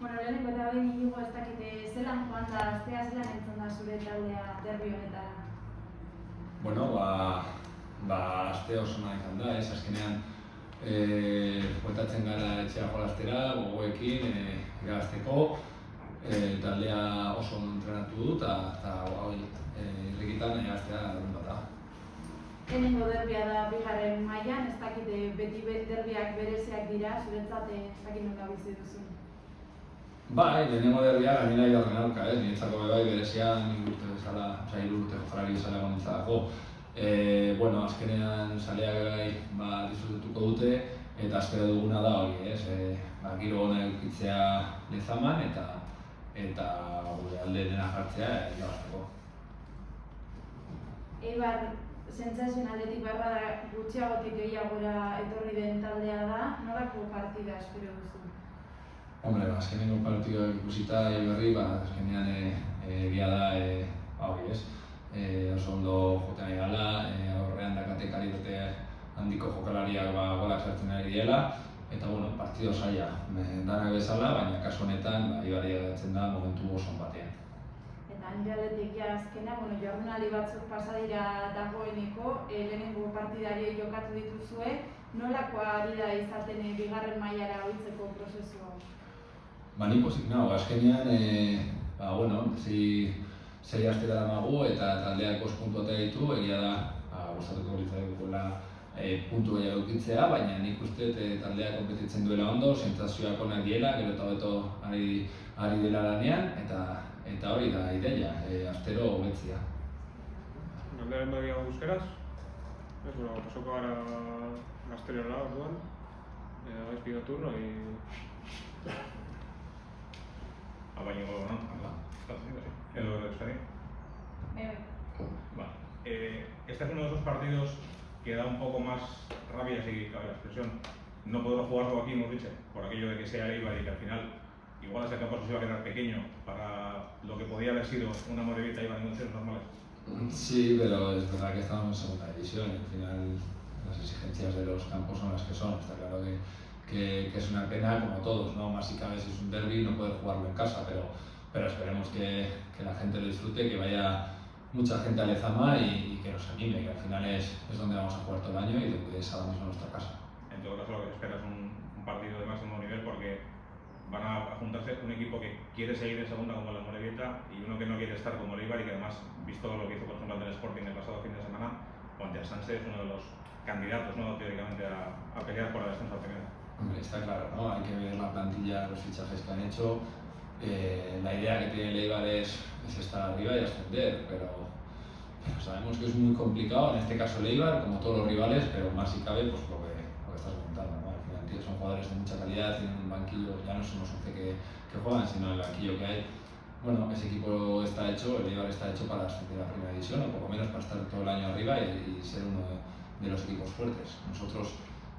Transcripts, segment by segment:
Bueno, lehenengo eta behin inigo ez dakite zelan joan da, astea zelan entzun da zure taldea derbi honetara? Bueno, aste oso nahi izan da, azkenean bueltatzen gara etxea jolastera, gogoekin, irabazteko, taldea oso entrenatu dut, eta irrikitan astea larun bat da. Lehenengo derbia da bigarren mailan, ez dakite beti derbiak bereziak dira, zuretzat ez dakit nola bizi duzu. Bai, lehenengo derbia gainera igarren aurka, niretzako bai berezia nik urte bezala, hiru urte jokalari bezala egonentzako. Bueno, azkenean zaleak gai disfrutatuko dute, eta espero duguna da hori, giro ona edukitzea Lezaman eta gure alde dena jartzea irabazteko. Eibar sentsazionaletik beharbada gutxiagotik gehiagora etorri den taldea da, nolako partida espero duzu? Hombre, azkenengo partidua ikusita Eibarri, azkenean egia da hori oso ondo joten ari gala, aurrean dakate kalitate handiko jokalariak golak sartzen ari direla, eta bueno, partido zaila danak bezala, baina kasu honetan Eibarri agatzen da momentu oso batean. Eta nire aldetik azkena, jardunaldi batzuk pasa dira dagoeneko, lehenengo partidariei jokatu dituzue, nolakoa ari da izaten bigarren mailara ohitzeko prozesua? Ni pozik nago, azkenean, sei aste daramagu eta taldeak 5 puntu atera ditu, egia da, gustatuko litzaigukeela puntu gehiago edukitzea, baina nik uste taldeak konpetitzen duela ondo, sentsazioak onak diela, gero eta hobeto ari dela lanean, eta hori da ideia, astero hobetzea. Galdera gehiago euskaraz, pasoko gara gazteriora orduan, habéis pedido turno y... Baina gogo, no? ¿El de Euskadi? Vale. Este es uno de esos partidos que da un poco más rabia, si cabe la expresión. No podemos jugarlo aquí en Urriche, por aquello de que sea Eibar y que al final igual ese campo se va a quedar pequeño para lo que podía haber sido una Morevieta y en condiciones normales. Sí, pero es verdad que estamos en segunda división y al final las exigencias de los campos son las que son. Está claro que es una pena, como todos, ¿no? Más si cabe si es un derbi no poder jugarlo en casa, pero esperemos que la gente lo disfrute, que vaya mucha gente a Lezama y que nos anime, que al final es donde vamos a jugar todo el año y donde es ahora mismo nuestra casa. En todo caso, lo que se espera es un partido de máximo nivel porque van a juntarse un equipo que quiere seguir en segunda como la Morevieta y uno que no quiere estar como el Eibar y que además, visto lo que hizo por ejemplo el Sporting el pasado fin de semana, Ponte Sanse es uno de los candidatos, ¿no? Teóricamente a pelear por la descenso al primera. Hombre, está claro, ¿no? Hay que ver la plantilla, los fichajes que han hecho. La idea que tiene el Eibar es estar arriba y ascender, pero sabemos que es muy complicado, en este caso el Eibar, como todos los rivales, pero más si cabe pues lo que estás comentando, ¿no? Al final tío, son jugadores de mucha calidad, tienen un banquillo, ya no son los 11 que juegan, sino el banquillo que hay. Bueno, ese equipo está hecho, el Eibar está hecho para ascender a la primera división, o por lo menos para estar todo el año arriba y ser uno de los equipos fuertes. Nosotros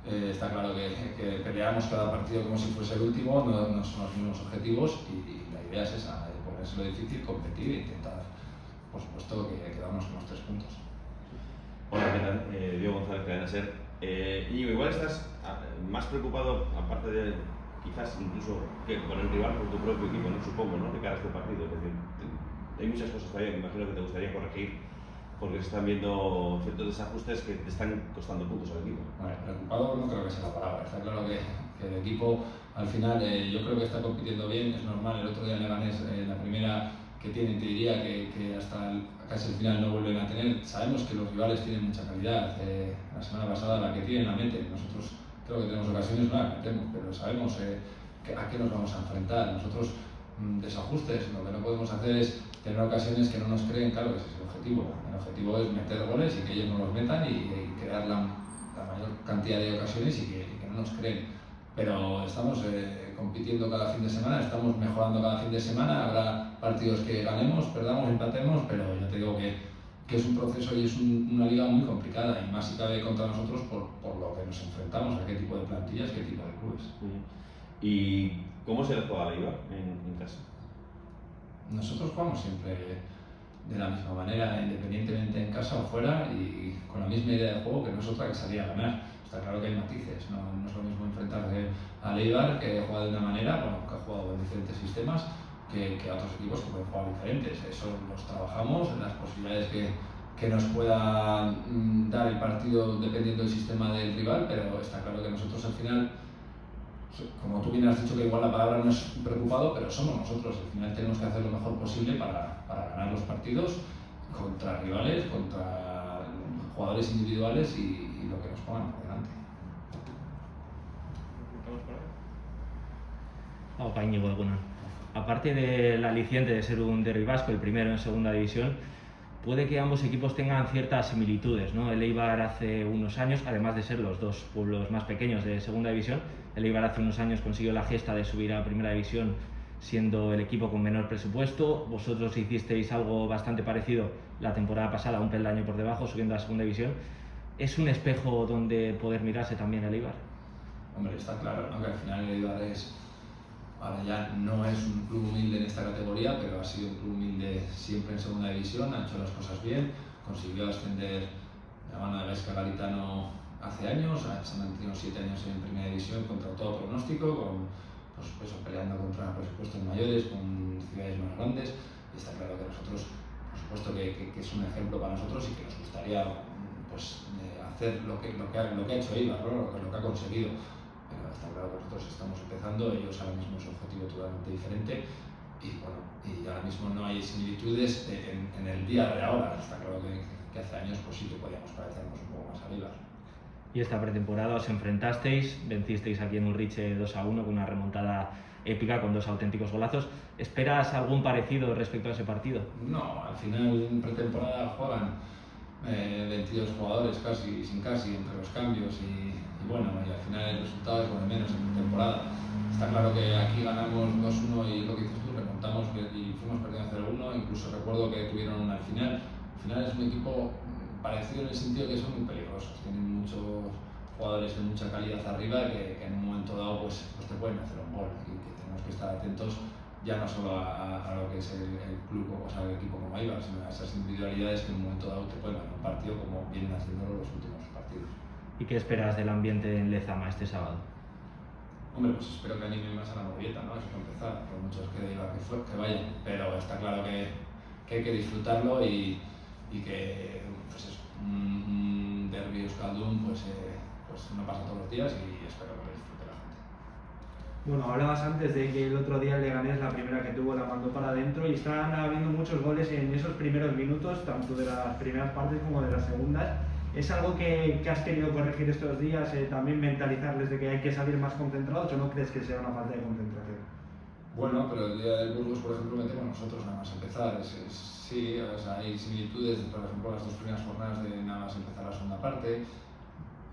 está claro que peleamos cada partido como si fuese el último, no son los mismos objetivos y la idea es esa, ponérselo difícil, competir e intentar, por supuesto, que quedamos con los 3 puntos. Hola, ¿qué tal? Diego González, Cadena SER. Íñigo, igual estás más preocupado, aparte de quizás incluso que con el rival, por tu propio equipo, ¿no? Supongo, ¿no? De cara a este partido. Es decir, hay muchas cosas todavía que imagino que te gustaría corregir porque se están viendo ciertos desajustes que te están costando puntos al equipo. Bueno, preocupado no creo que sea la palabra. Está claro que el equipo al final yo creo que está compitiendo bien, es normal. El otro día en Leganés, la primera que tienen, te diría que hasta casi el final no vuelven a tener. Sabemos que los rivales tienen mucha calidad. La semana pasada la que tienen la meten. Nosotros creo que tenemos ocasiones, no la metemos, pero sabemos a qué nos vamos a enfrentar. Nosotros desajustes, lo que no podemos hacer es tener ocasiones que no nos creen, claro que ese es el objetivo. El objetivo es meter goles y que ellos no los metan y crear la mayor cantidad de ocasiones y que no nos creen. Pero estamos compitiendo cada fin de semana, estamos mejorando cada fin de semana, habrá partidos que ganemos, perdamos, empatemos, pero ya te digo que es un proceso y es una liga muy complicada y más si cabe contra nosotros por lo que nos enfrentamos, a qué tipo de plantillas, qué tipo de clubes. ¿Y cómo se le juega a la Eibar en casa? Nosotros jugamos siempre de la misma manera, independientemente en casa o fuera y con la misma idea de juego que no es otra que salir a ganar. Está claro que hay matices, no es lo mismo enfrentarse al Eibar que juega de una manera, bueno, que ha jugado en diferentes sistemas que a otros equipos que pueden jugar diferentes. Eso los trabajamos, en las posibilidades que nos pueda dar el partido dependiendo del sistema del rival, pero está claro que nosotros al final, como tú bien has dicho, que igual la palabra no es preocupado, pero somos nosotros. Al final tenemos que hacer lo mejor posible para ganar los partidos contra rivales, contra jugadores individuales y lo que nos pongan por delante. Opa, Íñigo, bueno. Aparte del aliciente de ser un derbi vasco, el primero en segunda división, puede que ambos equipos tengan ciertas similitudes, ¿no? El Eibar hace unos años, además de ser los dos pueblos más pequeños de segunda división, el Eibar hace unos años consiguió la gesta de subir a primera división siendo el equipo con menor presupuesto. Vosotros hicisteis algo bastante parecido la temporada pasada, un peldaño por debajo, subiendo a segunda división. ¿Es un espejo donde poder mirarse también el Eibar? Hombre, está claro, ¿no? Que al final el Eibar ahora ya no es un club humilde en esta categoría, pero ha sido un club humilde siempre en segunda división, ha hecho las cosas bien, consiguió ascender la mano de Vesca Garitano hace años, se ha mantenido 7 años en primera división contra todo pronóstico, peleando contra presupuestos mayores, con ciudades más grandes, y está claro que nosotros, por supuesto que es un ejemplo para nosotros y que nos gustaría hacer lo que ha hecho Eibar, ¿no? lo que ha conseguido. Pero está claro que nosotros estamos empezando, ellos ahora mismo es un objetivo totalmente diferente y ahora mismo no hay similitudes en el día de ahora. Está claro que hace años pues sí que podíamos parecernos un poco más a Eibar. Y esta pretemporada os enfrentasteis, vencisteis aquí en Urriche 2-1 con una remontada épica con 2 auténticos golazos. ¿Esperas algún parecido respecto a ese partido? No, al final en pretemporada juegan 22 jugadores sin casi entre los cambios y al final el resultado es lo de menos en temporada. Está claro que aquí ganamos 2-1 y lo que dices tú, remontamos y fuimos perdiendo 0-1, incluso recuerdo que tuvieron una final. Al final es un equipo parecido en el sentido que son muy peligrosos, tienen muchos jugadores de mucha calidad arriba que en un momento dado pues te pueden hacer un gol y que tenemos que estar atentos ya no solo a lo que es el club, o sea, el equipo como Eibar, sino a esas individualidades que en un momento dado te pueden ganar un partido como vienen haciéndolo los últimos partidos. ¿Y qué esperas del ambiente en Lezama este sábado? Hombre, pues espero que anime más a la Morevieta, ¿no? Eso para empezar, por muchos que digan que vayan, pero está claro que hay que disfrutarlo y que pues es un derbi euskaldun pues no pasa todos los días y espero que lo disfrute la gente. Bueno, hablabas antes de que el otro día el Leganés, la primera que tuvo, la mandó para adentro y están habiendo muchos goles en esos primeros minutos, tanto de las primeras partes como de las segundas. ¿Es algo que has querido corregir estos días, también mentalizarles de que hay que salir más concentrados o no crees que sea una falta de concentración? Bueno, pero el día del Burgos, por ejemplo, metemos nosotros nada más empezar. Sí, o sea, hay similitudes, por ejemplo, las 2 primeras jornadas de nada más empezar la segunda parte.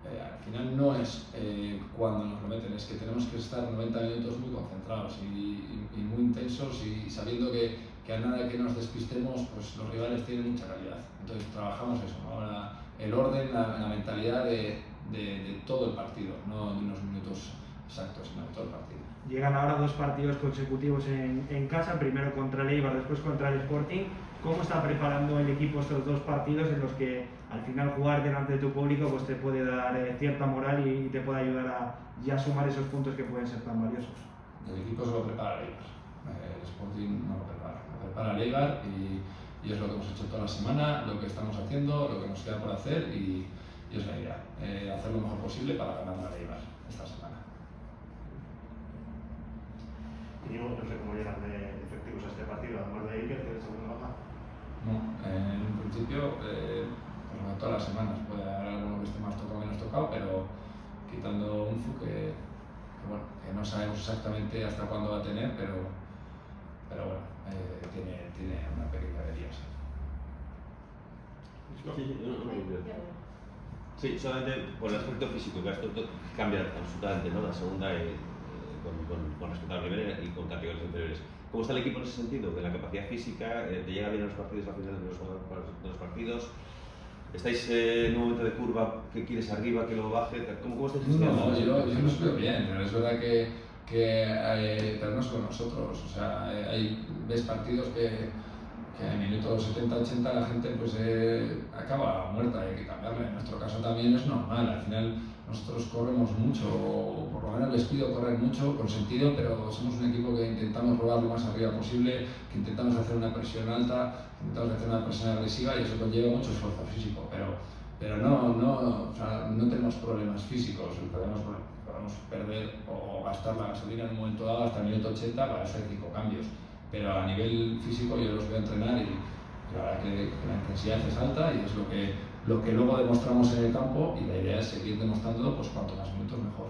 Al final no es cuando nos lo meten, es que tenemos que estar 90 minutos muy concentrados y muy intensos y sabiendo que a nada que nos despistemos, pues los rivales tienen mucha calidad. Entonces trabajamos eso, ¿no? El orden, la mentalidad de todo el partido, no de unos minutos exactos, sino de todo el partido. Llegan ahora 2 partidos consecutivos en casa, primero contra el Eibar, después contra el Sporting. ¿Cómo está preparando el equipo estos 2 partidos en los que al final jugar delante de tu público pues te puede dar cierta moral y te puede ayudar a ya sumar esos puntos que pueden ser tan valiosos? El equipo se lo prepara el Eibar, el Sporting no lo prepara el Eibar y es lo que hemos hecho toda la semana, lo que estamos haciendo, lo que nos queda por hacer y es la idea, hacer lo mejor posible para ganar al Eibar esta semana. Y no sé cómo llegan de efectivos a este partido, además de Iker, que es segunda baja. No, en un principio, pues todas las semanas puede haber alguno que esté más tocado o menos tocado, pero quitando un que no sabemos exactamente hasta cuándo va a tener, pero bueno, tiene una pequeña avería. Sí, solamente por el aspecto físico, que esto cambia absolutamente, ¿no? La segunda con respecto a la primera y con categorías inferiores. ¿Cómo está el equipo en ese sentido? ¿De la capacidad física? ¿Te llega bien a los partidos, al final de los partidos? ¿Estáis en un momento de curva que quieres arriba, que lo baje? ¿Cómo estáis gestionando? No, yo los veo bien, pero es verdad pero no es con nosotros. O sea, ves partidos que en minutos 70-80 la gente pues acaba muerta y hay que cambiarla. En nuestro caso también es normal. Al final nosotros corremos mucho, o por lo menos les pido correr mucho, con sentido, pero somos un equipo que intentamos robar lo más arriba posible, que intentamos hacer una presión alta, intentamos hacer una presión agresiva y eso conlleva mucho esfuerzo físico, pero o sea, no tenemos problemas físicos, podemos perder o gastar la gasolina en un momento dado hasta el minuto 80, para eso hay 5 cambios, pero a nivel físico yo los veo entrenar y la verdad que la intensidad es alta y es lo que luego demostramos en el campo y la idea es seguir demostrándolo, pues cuanto más minutos mejor.